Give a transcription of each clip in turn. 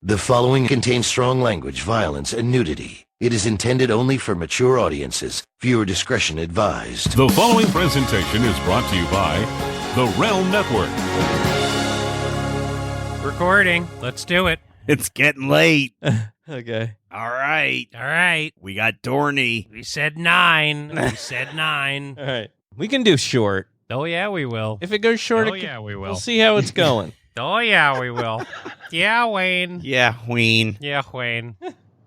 The following contains strong language, violence, and nudity. It is intended only for mature audiences. Viewer discretion advised. The following presentation is brought to you by the Realm Network. Recording. Let's do it. It's getting late. Okay. All right. We got Dorney. We said 9. We said 9. All right. We can do short. Oh, yeah, we will. If it goes short, we will. We'll see how it's going. Oh, yeah, we will. Yeah, Wayne. Yeah, Ween. Yeah, Wayne.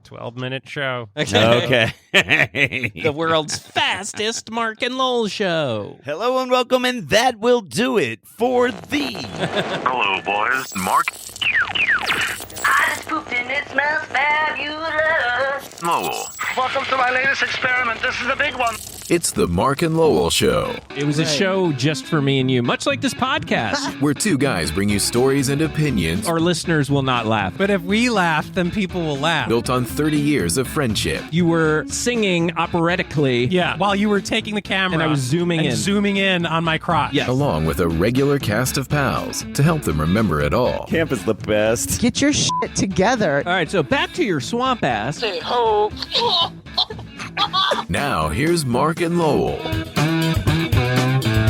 12-minute show. Okay. The world's fastest Marc and Lowell show. Hello and welcome, and that will do it for the... Hello, boys. Marc I just pooped and it smells fabulous. Lowell. Welcome to my latest experiment. This is a big one. It's the Marc and Lowell Show, It was a show just for me and you, much like this podcast. where two guys bring you stories and opinions Our listeners will not laugh. But if we laugh, then people will laugh. built on 30 years of friendship. You were singing operatically. Yeah, while you were taking the camera. And I was zooming in. zooming in on my crotch. Yes. Along with a regular cast of pals to help them remember it all. Camp is the best. Get your shit together. All right, so back to your swamp ass. Say ho. Now, here's Marc and Lowell.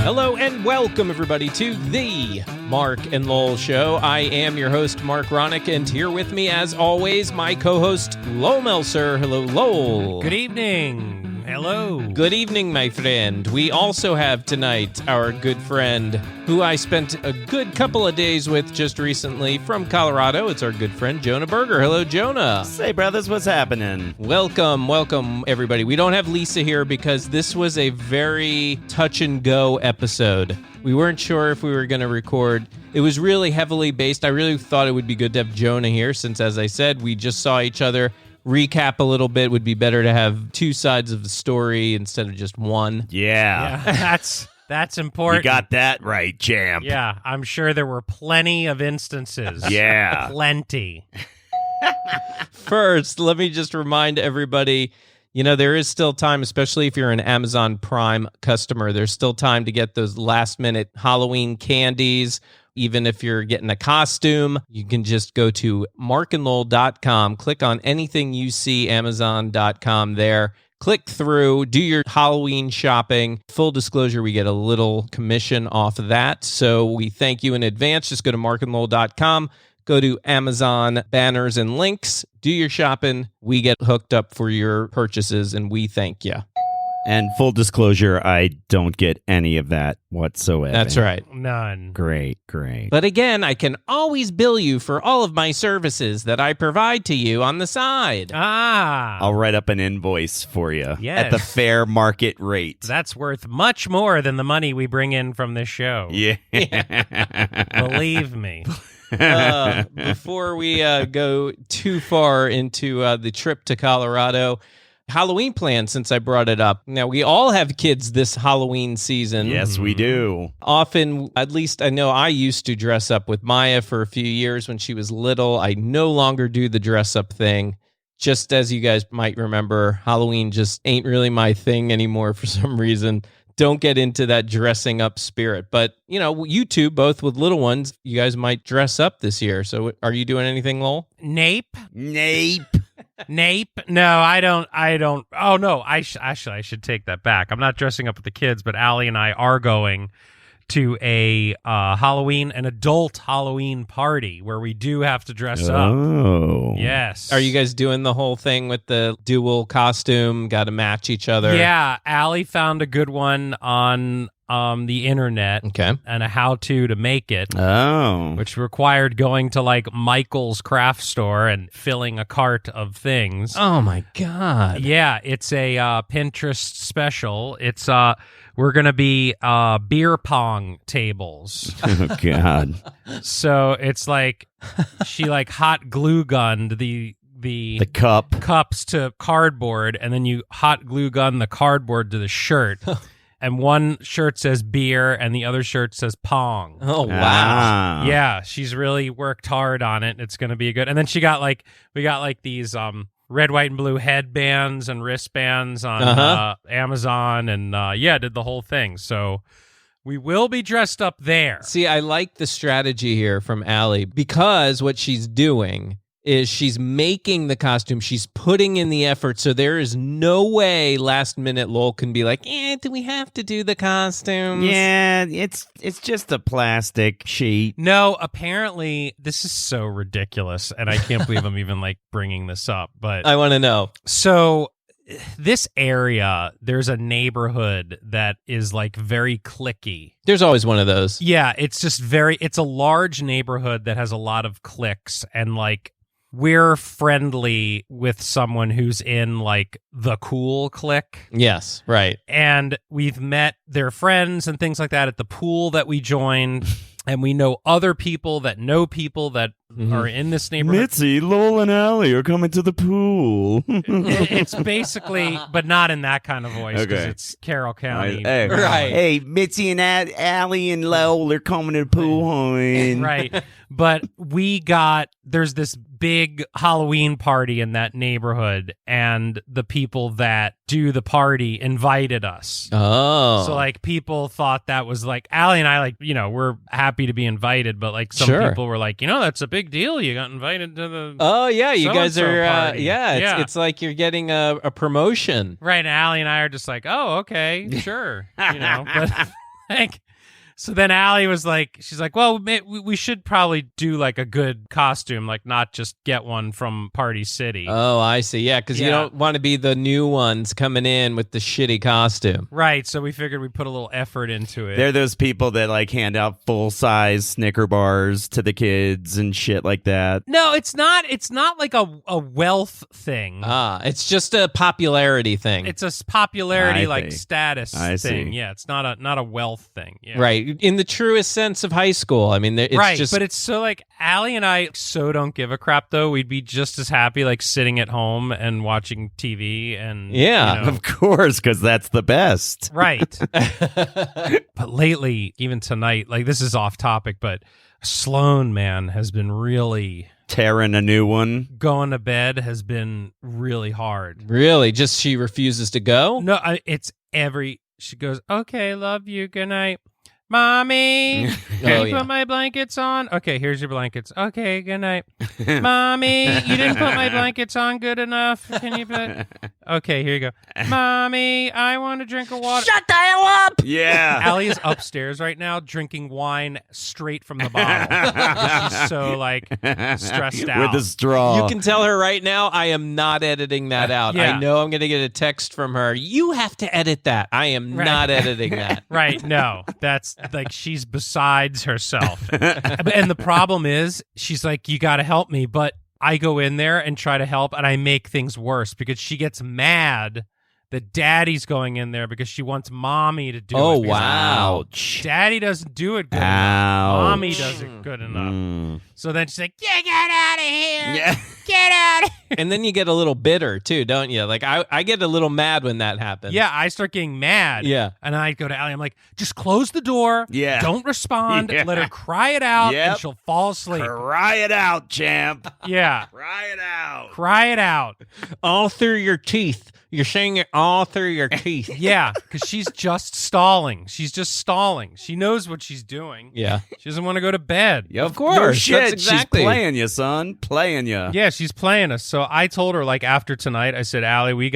Hello and welcome, everybody, to the Marc and Lowell Show. I am your host, Mark Ronick, and here with me, as always, my co-host, Lowell Melser. Hello, Lowell. Good evening. Hello. Good evening, my friend. We also have tonight our good friend, who I spent a good couple of days with just recently from Colorado. It's our good friend, Jonah Berger. Hello, Jonah. Say, brothers, what's happening? Welcome, everybody. We don't have Lisa here because this was a very touch-and-go episode. We weren't sure if we were going to record. It was really heavily based. I really thought it would be good to have Jonah here since, as I said, we just saw each other. Recap a little bit. Would be better to have two sides of the story instead of just one. Yeah. That's important. You got that right, champ. Yeah, I'm sure there were plenty of instances. Yeah. Plenty. First, let me just remind everybody, there is still time, especially if you're an Amazon Prime customer, there's still time to get those last-minute Halloween candies. Even if you're getting a costume, you can just go to marcandlowell.com, click on anything you see, Amazon.com there. Click through, do your Halloween shopping. Full disclosure, we get a little commission off of that. So we thank you in advance. Just go to marcandlowell.com, go to Amazon banners and links, do your shopping. We get hooked up for your purchases, and we thank you. And full disclosure, I don't get any of that whatsoever. That's right. None. Great. But again, I can always bill you for all of my services that I provide to you on the side. I'll write up an invoice for you Yes. at the fair market rate. That's worth much more than the money we bring in from this show. Yeah. Believe me. Before we go too far into the trip to Colorado, Halloween plans, since I brought it up. Now, we all have kids this Halloween season. Yes, we do. Often, at least I know I used to dress up with Maya for a few years when she was little. I no longer do the dress up thing. Just as you guys might remember, Halloween just ain't really my thing anymore for some reason. Don't get into that dressing up spirit. But, you two, both with little ones, you guys might dress up this year. So are you doing anything, Lowell? Nape? Nape? No, I don't. Oh, no, I should take that back. I'm not dressing up with the kids, but Allie and I are going to a an adult Halloween party where we do have to dress up. Oh. Yes. Are you guys doing the whole thing with the dual costume? Got to match each other? Yeah, Allie found a good one on the internet. Okay. And a how-to to make it. Oh. Which required going to Michael's craft store and filling a cart of things. Oh my God. Yeah, it's a Pinterest special. It's we're gonna be beer pong tables. Oh God. So it's she hot glue gunned the cups to cardboard, and then you hot glue gun the cardboard to the shirt. And one shirt says beer, and the other shirt says pong. Oh, wow. Ah. Yeah, she's really worked hard on it. It's going to be good. And then she got we got these red, white, and blue headbands and wristbands on Amazon, and did the whole thing. So we will be dressed up there. See, I like the strategy here from Allie because what she's doing is she's making the costume. She's putting in the effort. So there is no way last minute Lowell can be like, do we have to do the costumes? Yeah, it's just a plastic sheet. No, apparently this is so ridiculous, and I can't believe I'm even like bringing this up. But I want to know. So this area, there's a neighborhood that is like very cliquey. There's always one of those. Yeah, it's just it's a large neighborhood that has a lot of cliques, and like we're friendly with someone who's in like the cool clique. Yes, right. And we've met their friends and things like that at the pool that we joined. And we know other people that know people that are in this neighborhood. Mitzi, Lowell and Alys are coming to the pool. It's basically, but not in that kind of voice, because Okay. it's Carroll County. Hey, Right. Hey, Mitzi and Alys and Lowell are coming to the pool, honey. Right. But there's this big Halloween party in that neighborhood, and the people that do the party invited us. Oh. So like people thought that was like, Allie and I, like, we're happy to be invited, but like some Sure. people were like, that's a big deal. You got invited to the Oh, yeah. You guys so-and-so are, party. it's like you're getting a promotion. Right. And Allie and I are just like, oh, okay, sure. But like, so then Allie was like, she's like, well, we should probably do like a good costume, like not just get one from Party City. Oh, I see. Yeah, because you don't want to be the new ones coming in with the shitty costume. Right. So we figured we'd put a little effort into it. They're those people that like hand out full-size Snicker bars to the kids and shit like that. No, it's not. It's not like a wealth thing. It's just a popularity thing. It's a popularity, I like see. status I thing. see. Yeah, it's not a wealth thing. Yeah. Right. In the truest sense of high school. I mean, it's right, just... but it's so like Allie and I so don't give a crap though. We'd be just as happy like sitting at home and watching TV and Of course, because that's the best. Right. But lately, even tonight, like this is off topic, but Sloan, man, has been really tearing a new one. Going to bed has been really hard. Really? Just she refuses to go? No, she goes, okay, love you, good night. Mommy, can you put my blankets on? Okay, here's your blankets. Okay, good night. Mommy, you didn't put my blankets on good enough. Can you put... Okay, here you go. Mommy, I want a drink of water. Shut the hell up! Yeah. Allie is upstairs right now drinking wine straight from the bottle. She's so, like, stressed out. With a straw. You can tell her right now, I am not editing that out. Yeah. I know I'm going to get a text from her. You have to edit that. I am not editing that. Right, no. That's, like, she's besides herself. And the problem is, she's like, you got to help me, but I go in there and try to help, and I make things worse because she gets mad that daddy's going in there because she wants mommy to do it. Oh, wow. Daddy doesn't do it good enough. Mommy does it good enough. So then she's like, yeah, get out of here. Yeah. Get out of here. And then you get a little bitter, too, don't you? Like, I get a little mad when that happens. Yeah, I start getting mad. Yeah. And I go to Allie, I'm like, just close the door. Yeah. Don't respond. Yeah. Let her cry it out, Yep. and she'll fall asleep. Cry it out, champ. Yeah. Cry it out. Cry it out. All through your teeth. You're saying it all through your teeth. Yeah, because she's just stalling. She's just stalling. She knows what she's doing. Yeah. She doesn't want to go to bed. Yep. Of course. No shit. That's exactly. She's playing you, son. Playing you. Yeah, she's playing us. So I told her, like, after tonight, I said, Allie, you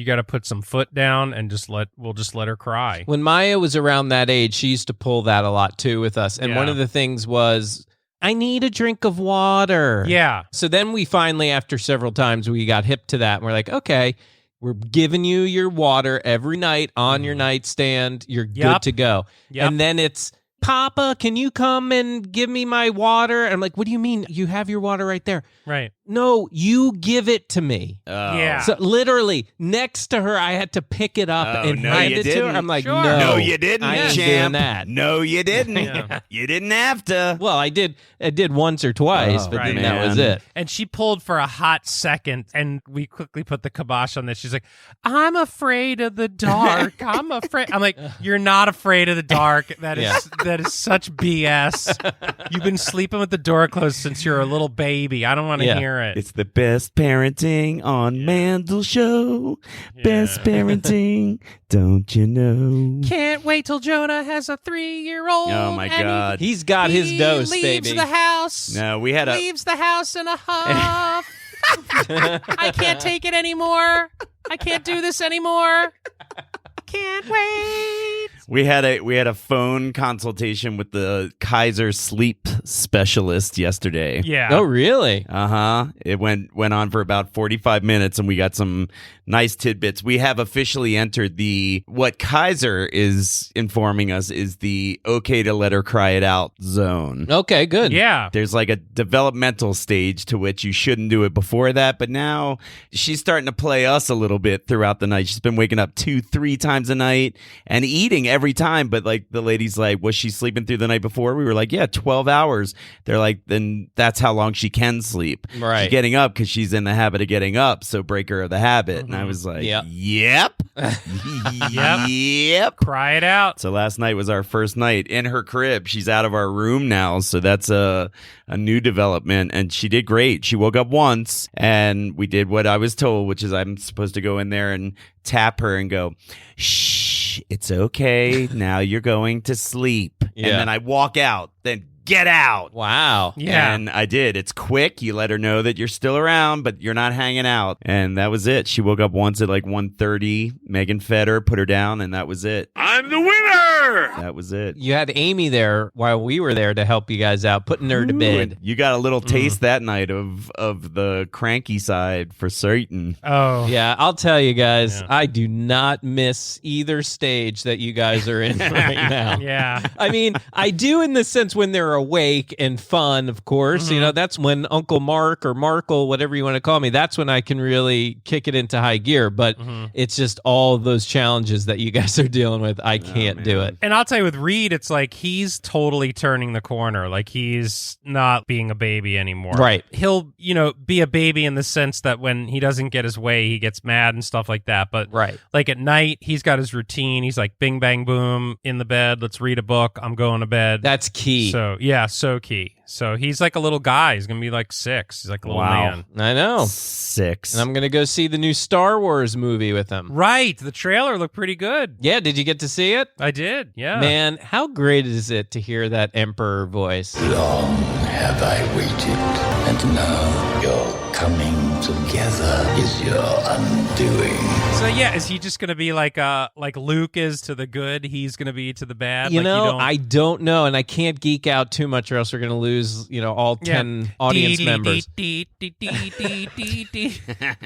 gotta put some foot down and we'll just let her cry. When Maya was around that age, she used to pull that a lot, too, with us. And one of the things was, I need a drink of water. Yeah. So then we finally, after several times, we got hip to that. And we're like, okay, we're giving you your water every night on your nightstand. You're good to go. Yep. And then it's, Papa, can you come and give me my water? And I'm like, what do you mean? You have your water right there. Right. No, you give it to me. Yeah. So literally next to her, I had to pick it up and hand it to her. I'm like, Sure. no, No, you didn't, I ain't champ. doing that. No, you didn't. Yeah. You didn't have to. Well, I did once or twice, but right. then that was Man. it. And she pulled for a hot second, and we quickly put the kibosh on this. She's like, I'm afraid of the dark. I'm afraid. I'm like, you're not afraid of the dark. That is such BS. You've been sleeping with the door closed since you're a little baby. I don't want to hear it. It's the best parenting on Mandel Show. Best parenting, don't you know? Can't wait till Jonah has a 3-year-old. Oh my God. He's got his dose, leaves baby. the house. No, we had leaves the house in a huff. I can't take it anymore. I can't do this anymore. Can't wait. We had a phone consultation with the Kaiser sleep specialist yesterday. Yeah. Oh, really? It went on for about 45 minutes, and we got some nice tidbits. We have officially entered what Kaiser is informing us is the okay to let her cry it out zone. Okay, good. Yeah. There's like a developmental stage to which you shouldn't do it before that, but now she's starting to play us a little bit throughout the night. She's been waking up 2-3 times a night and eating every time, but like the lady's like, was she sleeping through the night before? We were like, yeah, 12 hours. They're like, then that's how long she can sleep. Right. She's getting up because she's in the habit of getting up, so break her of the habit. And I was like, yep. Yep. Cry it out. So last night was our first night in her crib. She's out of our room now, so that's a new development, and she did great. She woke up once, and we did what I was told, which is I'm supposed to go in there and tap her and go, shh, it's okay. Now you're going to sleep. Yeah. And then I walk out, then get out. Wow. Yeah. And I did. It's quick. You let her know that you're still around, but you're not hanging out. And that was it. She woke up once at like 1:30. Megan fed her, put her down, and that was it. I'm the winner! That was it. You had Amy there while we were there to help you guys out, putting her to bed. You got a little taste that night of the cranky side for certain. Oh. Yeah, I'll tell you guys, I do not miss either stage that you guys are in right now. Yeah. I mean, I do in the sense when they're awake and fun, of course. You know, that's when Uncle Mark or Markle, whatever you want to call me, that's when I can really kick it into high gear. But it's just all those challenges that you guys are dealing with. I can't do it. And I'll tell you, with Reed, it's like he's totally turning the corner. Like he's not being a baby anymore. Right. He'll, be a baby in the sense that when he doesn't get his way, he gets mad and stuff like that. But like at night, he's got his routine. He's like, bing, bang, boom, in the bed. Let's read a book. I'm going to bed. That's key. So, yeah, so key. So he's like a little guy. He's going to be like 6. He's like a little man. I know. 6. And I'm going to go see the new Star Wars movie with him. Right. The trailer looked pretty good. Yeah, did you get to see it? I did, yeah. Man, how great is it to hear that Emperor voice? Long have I waited, and now your coming together is your undoing. So yeah, is he just going to be like Luke is to the good, he's going to be to the bad? I don't know, and I can't geek out too much or else we're going to lose, all 10 audience members.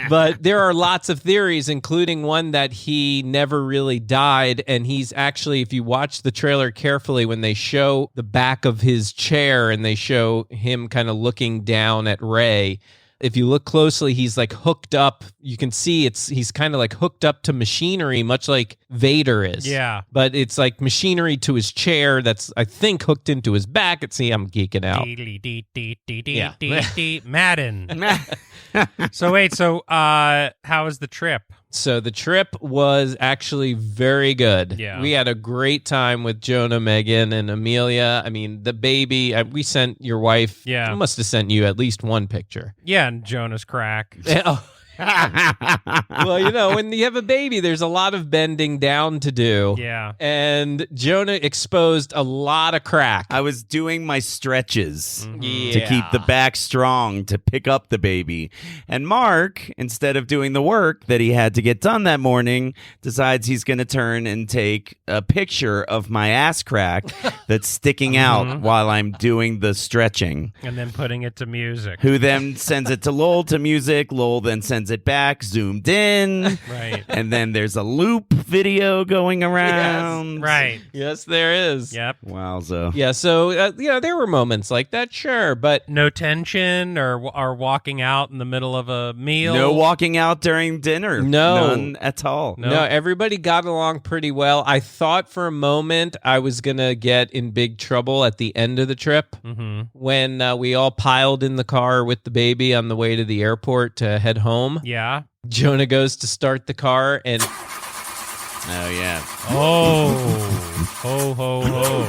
But there are lots of theories, including one that he never really died, and he's actually, if you watch the trailer carefully, when they show the back of his chair and they show him kind of looking down at Rey, if you look closely, he's like hooked up. You can see he's kind of like hooked up to machinery, much like Vader is. Yeah. But it's like machinery to his chair that's, I think, hooked into his back. See, I'm geeking out. Madden. So wait, how was the trip? So the trip was actually very good. Yeah. We had a great time with Jonah, Megan, and Amelia. I mean, the baby, we sent your wife. Yeah. I must have sent you at least one picture. Yeah, and Jonah's crack. Well, when you have a baby, there's a lot of bending down to do. Yeah. And Jonah exposed a lot of crack. I was doing my stretches to keep the back strong, to pick up the baby. And Mark, instead of doing the work that he had to get done that morning, decides he's going to turn and take a picture of my ass crack that's sticking out while I'm doing the stretching. And then putting it to music. Who then sends it to Lowell to music. Lowell then sends it back, zoomed in. Right. And then there's a loop video going around. Yes. Right. Yes, there is. Yep. Wowza. Yeah, so, there were moments like that, sure, but... No tension or walking out in the middle of a meal? No walking out during dinner. No. None at all. No, everybody got along pretty well. I thought for a moment I was going to get in big trouble at the end of the trip when we all piled in the car with the baby on the way to the airport to head home. Yeah. Jonah goes to start the car and... Oh, yeah. Oh. Ho, ho, ho.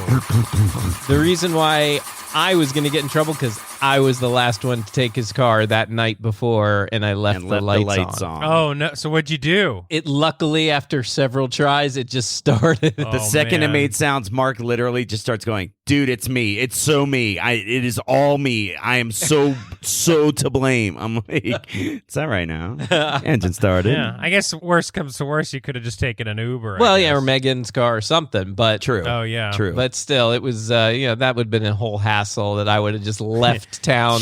The reason why I was going to get in trouble because I was the last one to take his car that night before, and I left the lights on. Oh, no. So what'd you do? It luckily, after several tries, it just started. The second it made sounds, Mark literally just starts going, dude, it's me. It's so me. It is all me. I am so to blame. I'm like, it's all right now. Engine started. Yeah, I guess worst comes to worst, you could have just taken an Uber. Well, yeah, or Megan's car or something, but true. Oh, yeah. True. But still, it was, that would have been a whole hassle that I would have just left town.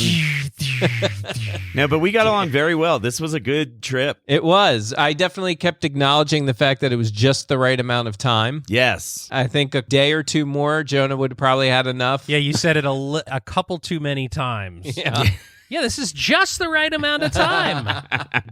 No, but we got along very well. This was a good trip. It was. I definitely kept acknowledging the fact that it was just the right amount of time. Yes. I think a day or two more, Jonah would have probably had enough. Yeah, you said it a couple too many times. Yeah. Yeah, this is just the right amount of time.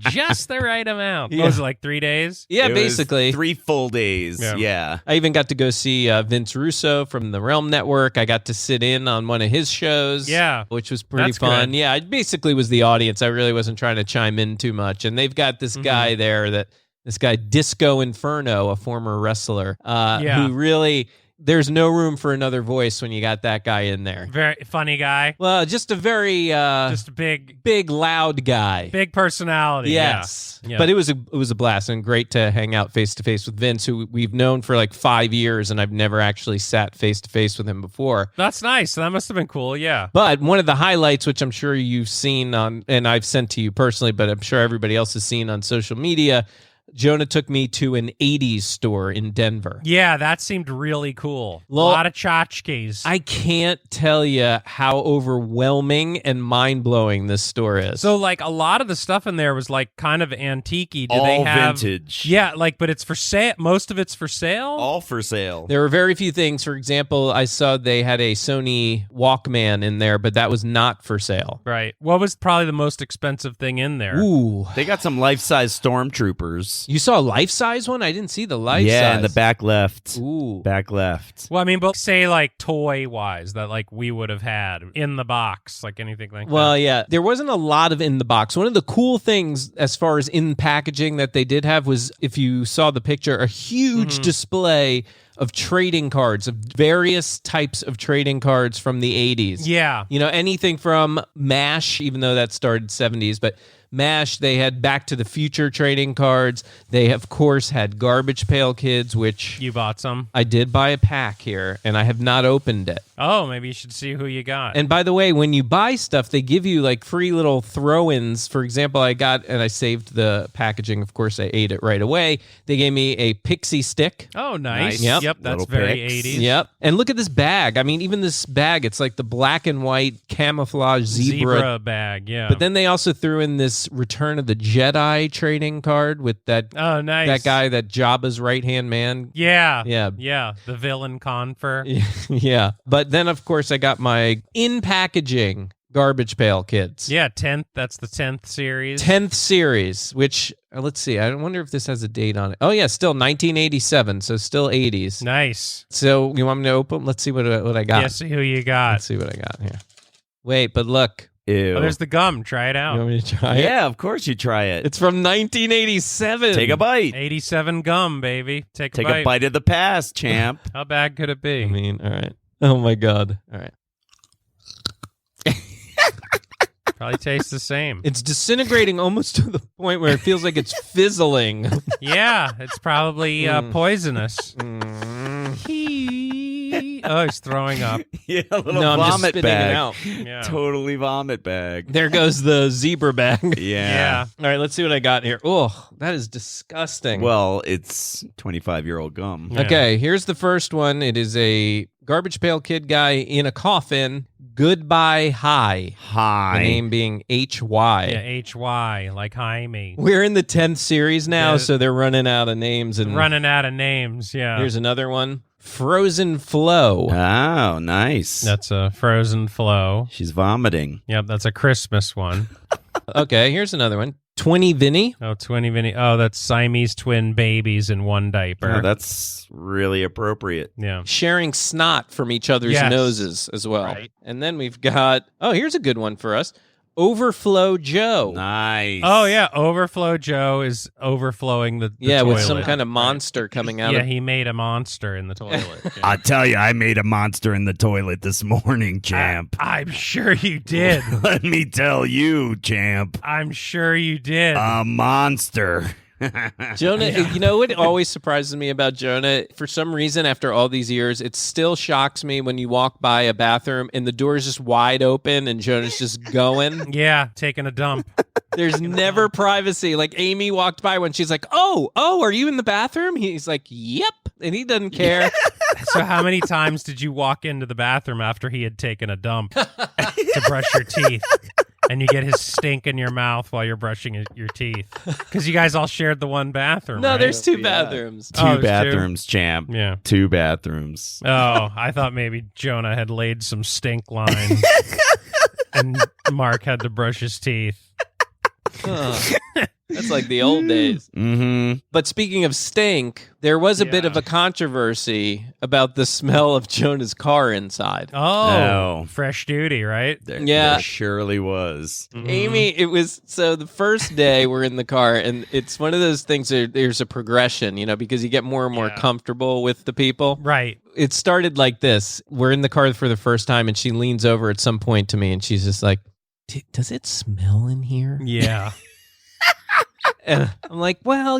Just the right amount. Yeah. What was it, like 3 days? Yeah, It was basically. 3 full days. Yeah. I even got to go see Vince Russo from the Realm Network. I got to sit in on one of his shows. Yeah. Which was pretty That's fun. good. Yeah, I basically was the audience. I really wasn't trying to chime in too much. And they've got this guy there this guy Disco Inferno, a former wrestler, who really... There's no room for another voice when you got that guy in there. Very funny guy. Well, just a very just a big loud guy. Big personality. Yes. Yeah. But it was a blast and great to hang out face to face with Vince, who we've known for like 5 years, and I've never actually sat face to face with him before. That's nice. That must have been cool. Yeah. But one of the highlights, which I'm sure you've seen on, and I've sent to you personally, but I'm sure everybody else has seen on social media, Jonah took me to an 80s store in Denver. Yeah, that seemed really cool. A lot of tchotchkes. I can't tell you how overwhelming and mind-blowing this store is. So, like, a lot of the stuff in there was, like, kind of antique-y. Do All they have vintage. Yeah, like, but it's for sale. Most of it's for sale? All for sale. There were very few things. For example, I saw they had a Sony Walkman in there, but that was not for sale. Right. What was probably the most expensive thing in there? Ooh. They got some life-size stormtroopers. You saw a life-size one? I didn't see the life-size. Yeah, in the back left. Ooh. Back left. Well, I mean, but say, like, toy-wise, that, like, we would have had in the box, like anything like that. Well, yeah, there wasn't a lot of in the box. One of the cool things as far as in packaging that they did have was, if you saw the picture, a huge display of trading cards, of various types of trading cards from the 80s. Yeah. You know, anything from MASH, even though that started 70s, but MASH, they had Back to the Future trading cards. They, of course, had Garbage Pail Kids, which... You bought some? I did buy a pack here, and I have not opened it. Oh, maybe you should see who you got. And by the way, when you buy stuff, they give you like free little throw-ins. For example, I got, and I saved the packaging. Of course, I ate it right away. They gave me a pixie stick. Oh, nice. Yep. That's Little very picks. 80s. Yep. And look at this bag. I mean, even this bag, it's like the black and white camouflage zebra bag, yeah. But then they also threw in this Return of the Jedi trading card with that Oh, nice. that guy, that Jabba's right-hand man. Yeah. Yeah. Yeah. The villain confer. Yeah. But then, of course, I got my in-packaging Garbage Pail Kids. Yeah, 10th. That's the 10th series. 10th series, which, let's see, I wonder if this has a date on it. Oh, yeah, still 1987, so still 80s. Nice. So you want me to open? Let's see what I got. Yeah, see who you got. Let's see what I got here. Wait, but look. Ew. Oh, there's the gum. Try it out. You want me to try it? Yeah, of course you try it. It's from 1987. Take a bite. 87 gum, baby. Take a bite of the past, champ. How bad could it be? I mean, all right. Oh, my God. All right. Probably tastes the same. It's disintegrating almost to the point where it feels like it's fizzling. Yeah, it's probably poisonous. Oh, he's throwing up. Yeah, a little No, I'm just vomit spitting bag. it out. Yeah. Totally vomit bag. There goes the zebra bag. Yeah. All right, let's see what I got here. Oh, that is disgusting. Well, it's 25-year-old gum. Yeah. Okay, here's the first one. It is a Garbage Pail Kid guy in a coffin. Goodbye Hi. Hi. The name being H-Y. Yeah, H-Y, like Jaime. We're in the 10th series now, Yeah. so they're running out of names. And Running out of names, yeah. here's another one. Frozen Flow. Oh, nice. That's a Frozen Flow. She's vomiting. Yep, that's a Christmas one. Okay, here's another one. Twinny Vinny. Oh, Twinny Vinny. Oh, that's Siamese twin babies in one diaper. Oh, that's really appropriate. Yeah. Sharing snot from each other's Yes. noses as well. Right. And then we've got, oh, here's a good one for us. Overflow Joe. Nice. Oh, yeah. Overflow Joe is overflowing the yeah, toilet. with some kind of monster coming out Yeah, of he made a monster in the toilet. I tell you, I made a monster in the toilet this morning, champ. I'm sure you did. Let me tell you, champ. I'm sure you did. A monster. Jonah, you know what always surprises me about Jonah? For some reason, after all these years, it still shocks me when you walk by a bathroom and the door is just wide open and Jonah's just going. Yeah, taking a dump. There's never privacy. Like Amy walked by when she's like, oh, are you in the bathroom? He's like, yep. And he doesn't care. So how many times did you walk into the bathroom after he had taken a dump to brush your teeth? And you get his stink in your mouth while you're brushing your teeth. Because you guys all shared the one bathroom, No, right? there's two bathrooms. Two bathrooms, champ. Yeah. 2 bathrooms. Oh, I thought maybe Jonah had laid some stink line and Mark had to brush his teeth. That's like the old days. Mm-hmm. But speaking of stink, there was a bit of a controversy about the smell of Jonah's car inside. Oh. Fresh duty, right? There surely was. Amy, it was so the first day we're in the car, and it's one of those things that there's a progression, because you get more and more comfortable with the people. Right. It started like this. We're in the car for the first time, and she leans over at some point to me, and she's just like, does it smell in here? Yeah. And I'm like, well,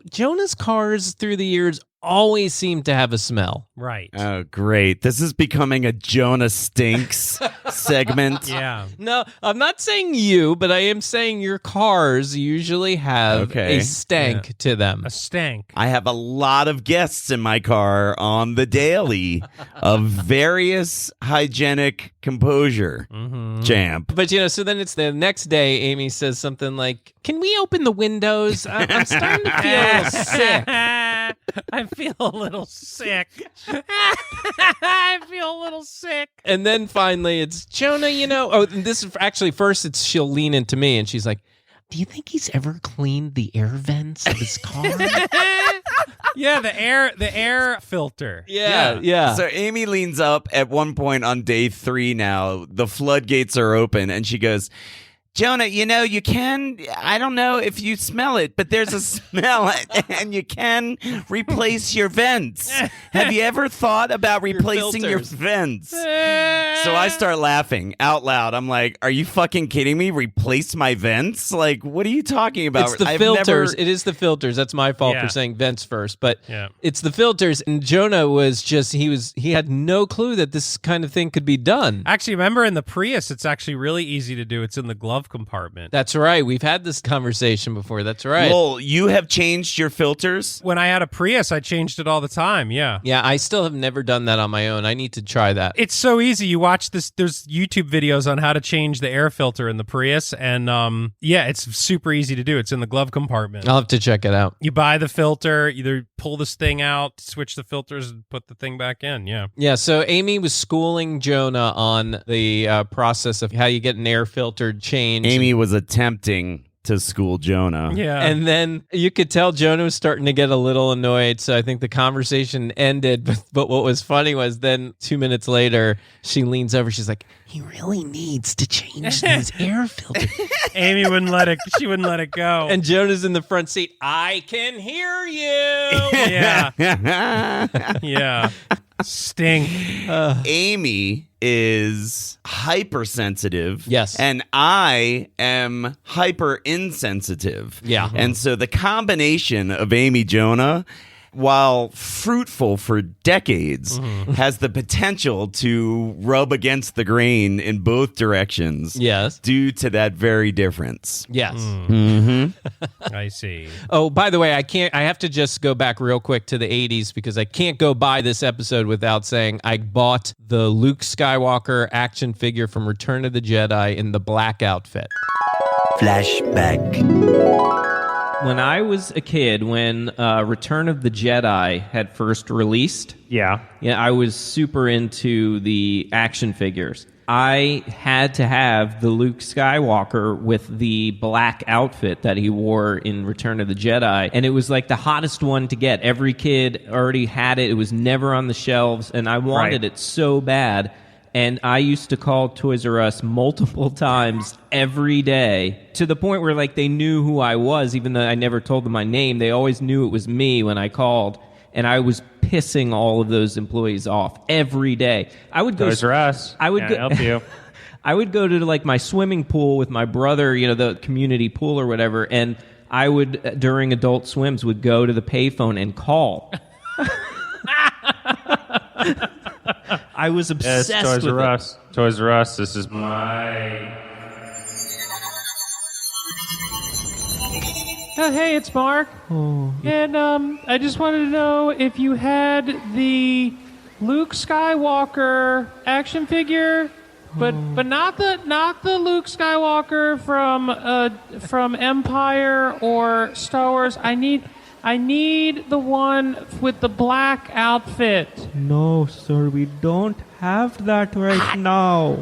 Jonah's cars through the years always seem to have a smell. Right. Oh, great. This is becoming a Jonah Stinks segment. Yeah. No, I'm not saying you, but I am saying your cars usually have a stank to them. A stank. I have a lot of guests in my car on the daily of various hygienic composure, champ. But, so then it's the next day, Amy says something like, can we open the windows? I'm starting to feel a little sick. I feel a little sick. I feel a little sick. And then finally it's Jonah, this is actually first she'll lean into me and she's like, do you think he's ever cleaned the air vents of his car? Yeah, the air filter. Yeah. So Amy leans up at one point on day 3 now. The floodgates are open and she goes, Jonah, you can, I don't know if you smell it, but there's a smell and you can replace your vents. Have you ever thought about replacing your vents? So I start laughing out loud. I'm like, are you fucking kidding me? Replace my vents? Like, what are you talking about? It's the filters. It is the filters. That's my fault for saying vents first, but it's the filters. And Jonah was just, he had no clue that this kind of thing could be done. Actually, remember in the Prius, it's actually really easy to do. It's in the glove compartment. That's right. We've had this conversation before. That's right. Lowell, you have changed your filters? When I had a Prius, I changed it all the time. Yeah. Yeah, I still have never done that on my own. I need to try that. It's so easy. You watch this. There's YouTube videos on how to change the air filter in the Prius, and it's super easy to do. It's in the glove compartment. I'll have to check it out. You buy the filter, either pull this thing out, switch the filters, and put the thing back in. Yeah. Yeah. So Amy was schooling Jonah on the process of how you get an air filter changed. Amy was attempting to school Jonah. Yeah. And then you could tell Jonah was starting to get a little annoyed, so I think the conversation ended. But what was funny was then 2 minutes later, she leans over, she's like, he really needs to change these air filters. Amy wouldn't let it, she wouldn't let it go. And Jonah's in the front seat, I can hear you. Yeah. Yeah. Stink. Amy is hypersensitive. Yes. And I am hyper insensitive. Yeah. And so the combination of Amy Jonah, while fruitful for decades, has the potential to rub against the grain in both directions. Yes. Due to that very difference. Yes. I see. Oh, by the way, I have to just go back real quick to the 80s because I can't go by this episode without saying I bought the Luke Skywalker action figure from Return of the Jedi in the black outfit. Flashback. When I was a kid, when Return of the Jedi had first released, I was super into the action figures. I had to have the Luke Skywalker with the black outfit that he wore in Return of the Jedi, and it was like the hottest one to get. Every kid already had it. It was never on the shelves, and I wanted it so bad. And I used to call Toys R Us multiple times every day to the point where like they knew who I was, even though I never told them my name. They always knew it was me when I called. And I was pissing all of those employees off every day. I would go Toys R Us. I would Can't help you. I would go to like my swimming pool with my brother, the community pool or whatever, and I would during adult swims would go to the payphone and call. I was obsessed Toys with R it. Us. Toys R Us. This is my. Oh, hey, it's Mark. And I just wanted to know if you had the Luke Skywalker action figure, but not the Luke Skywalker from Empire or Star Wars. I need the one with the black outfit. No, sir, we don't have that right now.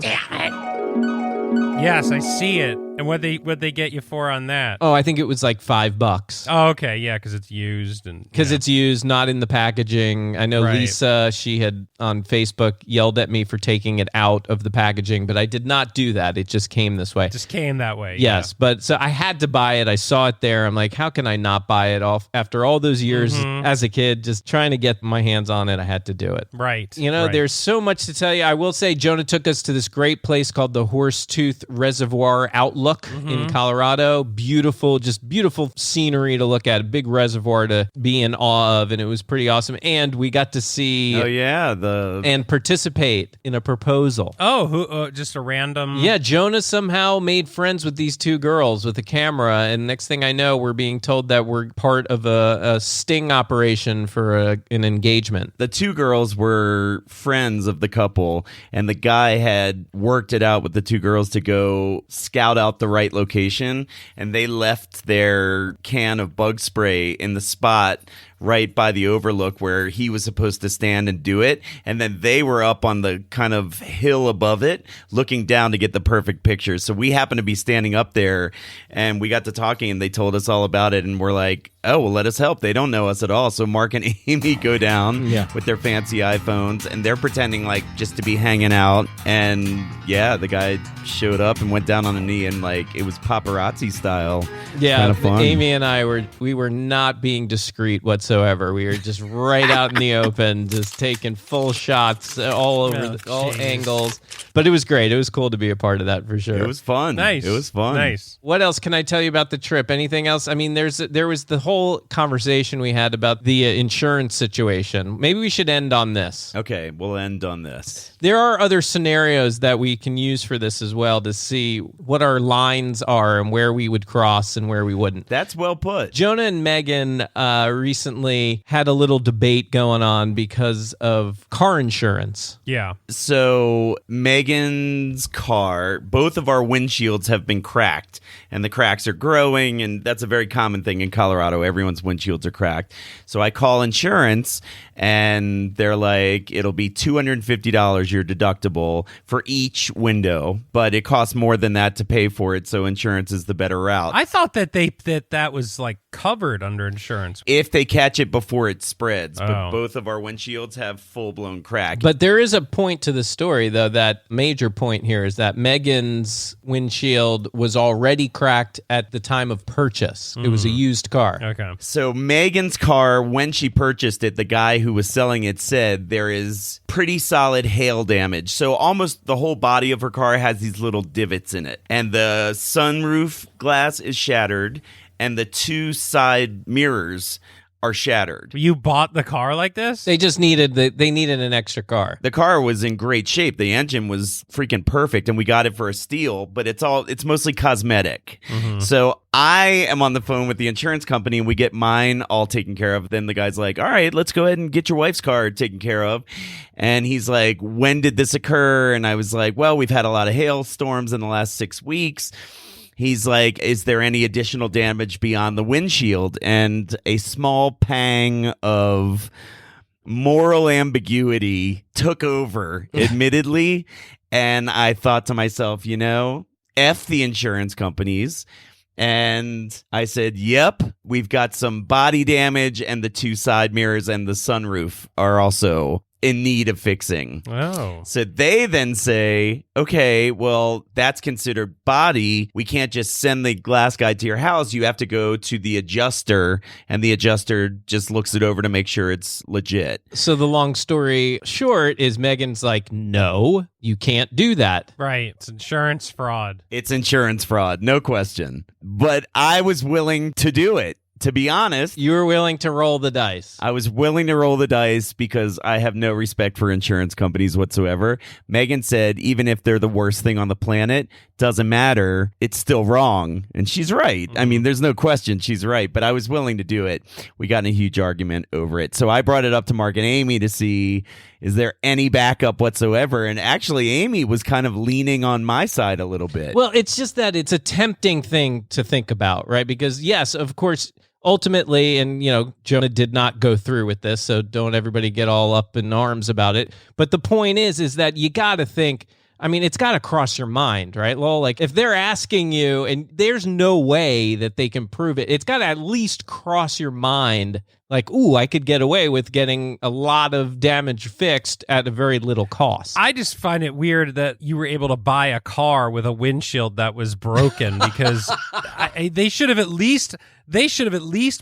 Yes, I see it. And what they get you for on that? Oh, I think it was like $5. Oh, okay, yeah, because it's used It's used, not in the packaging. I know Right. Lisa, she had on Facebook yelled at me for taking it out of the packaging, but I did not do that. It just came this way. It just came that way. Yes, but so I had to buy it. I saw it there. I'm like, how can I not buy it off after all those years as a kid, just trying to get my hands on it? I had to do it. Right. Right. There's so much to tell you. I will say Jonah took us to this great place called the Horsetooth Reservoir Outlook in Colorado. Beautiful, just beautiful scenery to look at. A big reservoir to be in awe of, and it was pretty awesome. And we got to see and participate in a proposal. Oh, who? Just a random. Yeah, Jonah somehow made friends with these two girls with a camera, and next thing I know, we're being told that we're part of a sting operation for an engagement. The two girls were friends of the couple, and the guy had worked it out with the two girls to go scout out the right location, and they left their can of bug spray in the spot right by the overlook where he was supposed to stand and do it, and then they were up on the kind of hill above it looking down to get the perfect picture. So we happened to be standing up there, and we got to talking, and they told us all about it, and we're like, oh, well, let us help. They don't know us at all. So Mark and Amy go down with their fancy iPhones, and they're pretending like just to be hanging out. And yeah, the guy showed up and went down on a knee, and like it was paparazzi style. Yeah, kind of fun. Amy and I were not being discreet whatsoever. We were just right out in the open, just taking full shots all over, all angles. But it was great. It was cool to be a part of that for sure. It was fun. Nice. It was fun. Nice. What else can I tell you about the trip? Anything else? I mean, there was the whole conversation we had about the insurance situation. Maybe we should end on this. Okay, we'll end on this. There are other scenarios that we can use for this as well to see what our lines are and where we would cross and where we wouldn't. That's well put. Jonah and Megan recently had a little debate going on because of car insurance. Yeah. So Megan's car, both of our windshields have been cracked, and the cracks are growing, and that's a very common thing in Colorado. Everyone's windshields are cracked. So I call insurance, and they're like, it'll be $250 your deductible for each window, but it costs more than that to pay for it, so insurance is the better route. I thought that that was like covered under insurance. If they catch it before it spreads, but Oh. both of our windshields have full-blown crack. But there is a point to the story, though, that major point here is that Megan's windshield was already cracked at the time of purchase. It was a used car. Okay. So Megan's car, when she purchased it, the guy who was selling it said there is pretty solid hail damage. So almost the whole body of her car has these little divots in it. And the sunroof glass is shattered, and the two side mirrors are shattered. You bought the car like this? They just needed an extra car. The car was in great shape. The engine was freaking perfect, and we got it for a steal, but it's mostly cosmetic. So I am on the phone with the insurance company, and we get mine all taken care of. Then the guy's like, all right, let's go ahead and get your wife's car taken care of. And he's like, when did this occur? And I was like, well, we've had a lot of hailstorms in the last 6 weeks. He's like, is there any additional damage beyond the windshield? And a small pang of moral ambiguity took over, admittedly. And I thought to myself, F the insurance companies. And I said, yep, we've got some body damage, and the two side mirrors and the sunroof are also in need of fixing. Oh. So they then say, okay, well, that's considered body. We can't just send the glass guy to your house. You have to go to the adjuster, and the adjuster just looks it over to make sure it's legit. So the long story short is Megan's like, no, you can't do that. Right. It's insurance fraud. It's insurance fraud, no question. But I was willing to do it. To be honest, you were willing to roll the dice. I was willing to roll the dice because I have no respect for insurance companies whatsoever. Megan said, even if they're the worst thing on the planet, doesn't matter. It's still wrong. And she's right. I mean, there's no question she's right, but I was willing to do it. We got in a huge argument over it. So I brought it up to Mark and Amy to see, is there any backup whatsoever? And actually, Amy was kind of leaning on my side a little bit. Well, it's just that it's a tempting thing to think about, right? Because yes, of course, ultimately, and Jonah did not go through with this, so don't everybody get all up in arms about it. But the point is that you got to think, I mean, it's got to cross your mind, right, Lowell? Like, if they're asking you, and there's no way that they can prove it, it's got to at least cross your mind, like, ooh, I could get away with getting a lot of damage fixed at a very little cost. I just find it weird that you were able to buy a car with a windshield that was broken because they should have at least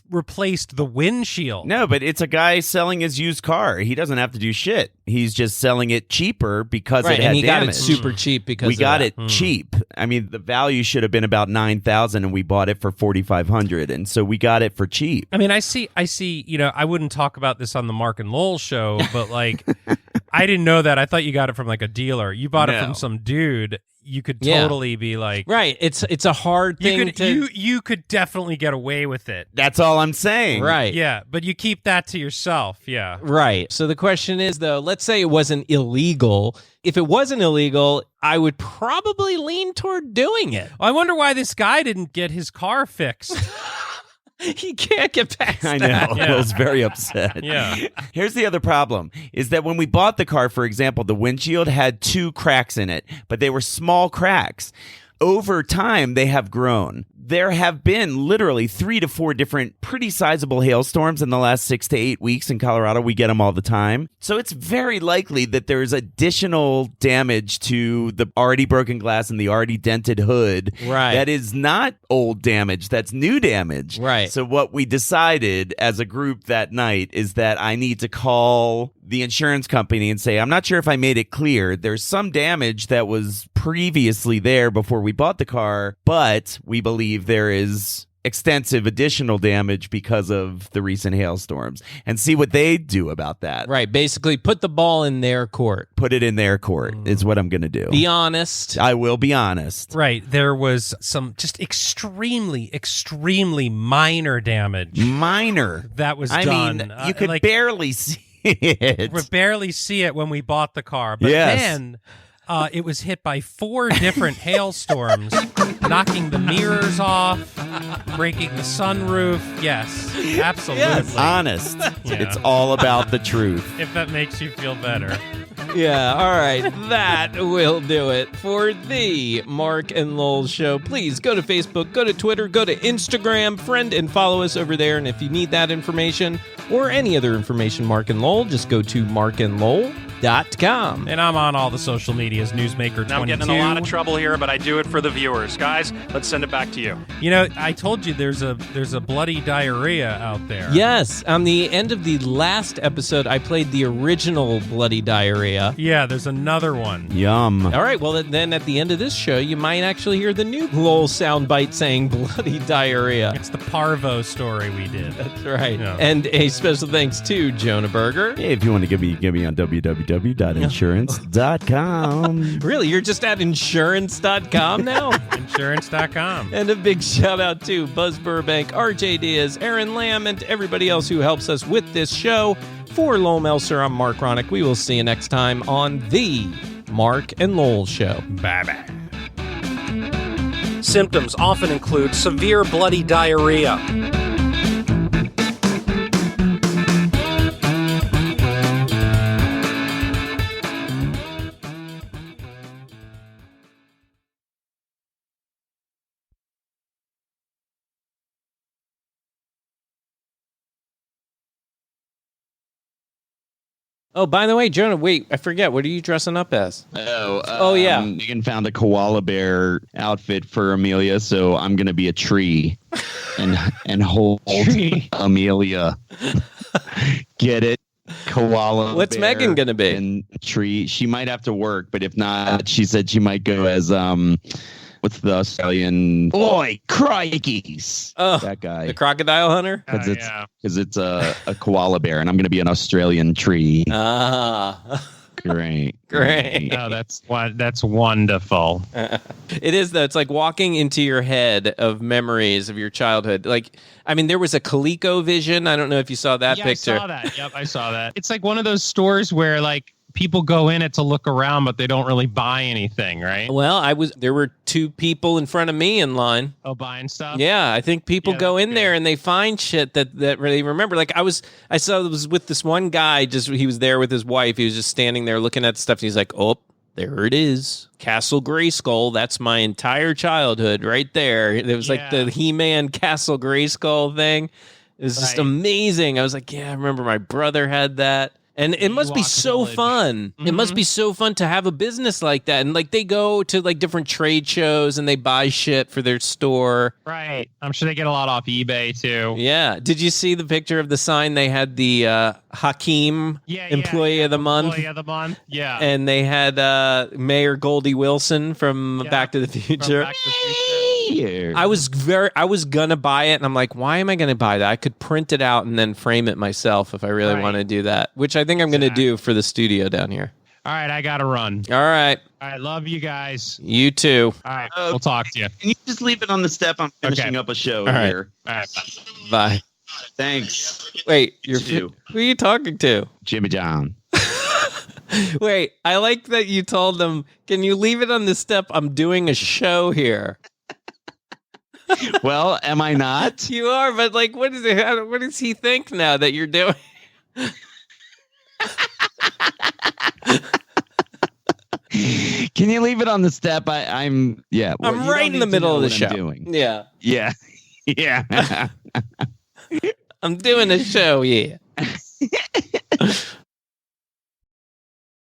replaced the windshield. No, but it's a guy selling his used car. He doesn't have to do shit. He's just selling it cheaper because it had and he damage. got it super cheap because we got it cheap. I mean, the value should have been about $9,000, and we bought it for $4,500, and so we got it for cheap. I mean, I see. I wouldn't talk about this on the Marc and Lowell show, but like, I didn't know that. I thought you got it from like a dealer. You bought it from some dude. You could totally be like, right. It's a hard thing you could definitely get away with it. That's all I'm saying. Right. Yeah, but you keep that to yourself. Yeah. Right. So the question is, though, let's say it wasn't illegal. If it wasn't illegal, I would probably lean toward doing it. I wonder why this guy didn't get his car fixed. He can't get past I know. that. I was very upset. Yeah. Here's the other problem, is that when we bought the car, for example, the windshield had 2 cracks in it, but they were small cracks. Over time, they have grown. There have been literally 3 to 4 different pretty sizable hailstorms in the last 6 to 8 weeks in Colorado. We get them all the time. So it's very likely that there's additional damage to the already broken glass and the already dented hood. Right. That is not old damage. That's new damage. Right. So what we decided as a group that night is that I need to call the insurance company and say, I'm not sure if I made it clear. There's some damage that was previously there before we bought the car, but we believe there is extensive additional damage because of the recent hailstorms, and see what they do about that. Right. Basically, put the ball in their court. Put it in their court is what I'm going to do. Be honest. I will be honest. Right. There was some just extremely minor damage. Minor. That was I done. mean, you could barely see it. We barely see it when we bought the car, but then it was hit by 4 different hailstorms, knocking the mirrors off, breaking the sunroof. Yes, absolutely. Yes. Honest. Yeah. It's all about the truth. If that makes you feel better. Yeah, all right. That will do it for the Marc and Lowell Show. Please go to Facebook, go to Twitter, go to Instagram, friend and follow us over there. And if you need that information or any other information, Marc and Lowell, just go to marcandlowell.com. And I'm on all the social medias, Newsmaker22. Now I'm getting in a lot of trouble here, but I do it for the viewers. Guys, let's send it back to you. You know, I told you there's a bloody diarrhea out there. Yes, on the end of the last episode, I played the original Bloody Diarrhea. Yeah, there's another one. Yum. All right, well, then at the end of this show, you might actually hear the new Lowell soundbite saying Bloody Diarrhea. It's the Parvo story we did. That's right. Yeah. And a special thanks to Jonah Berger. Hey, if you want to give me on www.insurance.com. Really? You're just at insurance.com now? Insurance.com. And a big shout out to Buzz Burbank, RJ Diaz, Aaron Lamb, and everybody else who helps us with this show. For Lowell Melser, I'm Mark Ronick. We will see you next time on the Marc and Lowell Show. Bye-bye. Symptoms often include severe bloody diarrhea. Oh, by the way, Jonah, wait, I forget. What are you dressing up as? Oh, yeah. Megan found a koala bear outfit for Amelia, so I'm going to be a tree and hold Amelia. Get it? Koala. What's bear Megan going to be? And tree. She might have to work, but if not, she said she might go as what's the Australian? Oi, crikeys! Oh, that guy, the crocodile hunter. Because it's a koala bear, and I'm going to be an Australian tree. Ah. Great. Oh, that's wonderful. It is, though. It's like walking into your head of memories of your childhood. Like, I mean, there was a ColecoVision. I don't know if you saw that picture. I saw that. Yep, I saw that. It's like one of those stores where like people go in it to look around, but they don't really buy anything, right? Well, there were 2 people in front of me in line. Oh, buying stuff? Yeah, I think people go in there and they find shit that really remember. Like I saw it was with this one guy, he was there with his wife. He was just standing there looking at stuff. And he's like, oh, there it is. Castle Grayskull. That's my entire childhood right there. It was like the He-Man Castle Grayskull thing. It was just amazing. I was like, yeah, I remember my brother had that. And it must be so fun. Mm-hmm. It must be so fun to have a business like that. And like they go to like different trade shows and they buy shit for their store. Right. I'm sure they get a lot off eBay too. Yeah. Did you see the picture of the sign? They had the Hakeem Employee of the Month. Employee of the Month. Yeah. And they had Mayor Goldie Wilson from Back to the Future. I was gonna buy it, and I'm like, why am I gonna buy that? I could print it out and then frame it myself if I really want to do that, which I think I'm gonna do for the studio down here. All right, I gotta run. All right. Love you guys. You too. All right, we'll talk to you. Can you just leave it on the step? I'm finishing up a show here. All right. Bye. Thanks. Wait, who are you talking to? Jimmy John. Wait, I like that you told them, can you leave it on the step? I'm doing a show here. Well, am I not? You are, but like, what does he think now that you're doing? Can you leave it on the step? I'm right in the middle of the show. Yeah. I'm doing a show. Yeah.